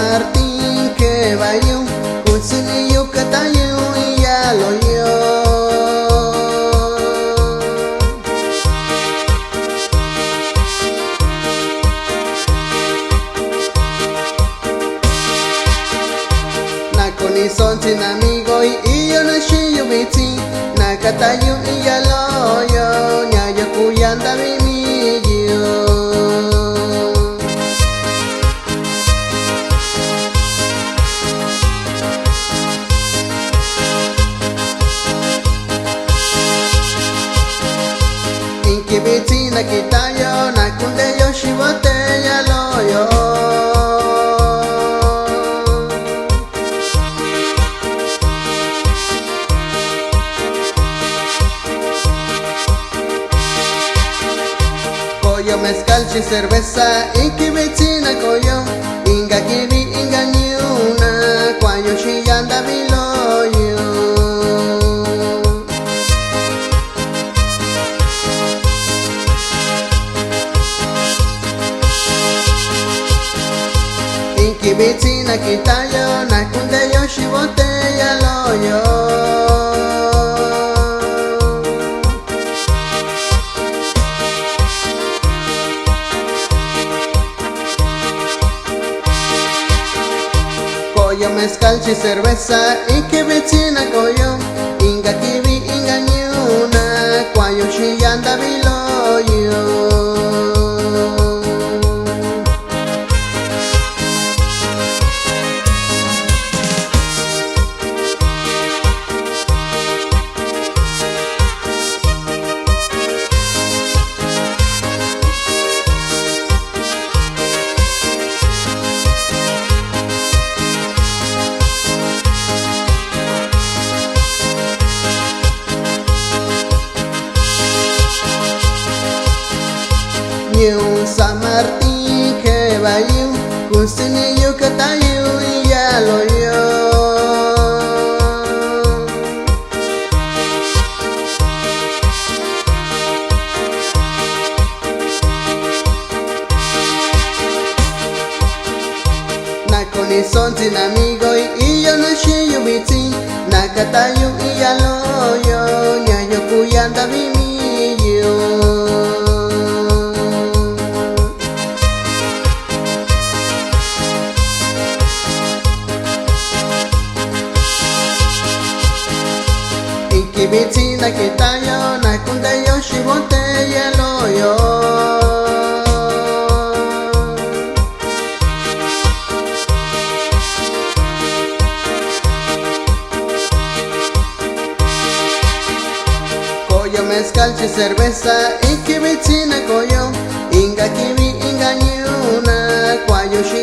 Martín que bayo Kusini yukatayo ya lo yo Nakoni son sin amigo y yo no shi yo biti Nakatayo ya lo yo Nyayo kuyanda bimi yo Inkibiti nakitayo nakunde yo shibote ya loyo Koyo mezcal chi cerveza inkibiti nakoyo Inga kibi inga niuna kwayo shiyanda biloyo Inkibiti nakitayo nakunde yo shibote ya loyo Koyo mezcal chi cerveza inkibiti nakoyo Inga kibi inga niuna kwayo shiyanda biloyo Yung San Martín que bayo Kusini yukatayo ya lo yo Nakoni son sin amigo y yo no shi yo biti Nakatayo ya lo yo Nyayo kuyanda bimi yo Inkibiti nakitayo nakunde yo shibote ya loyo Koyo mezcal chi cerveza inkibiti nakoyo Inga kibi inga niuna kwayo shi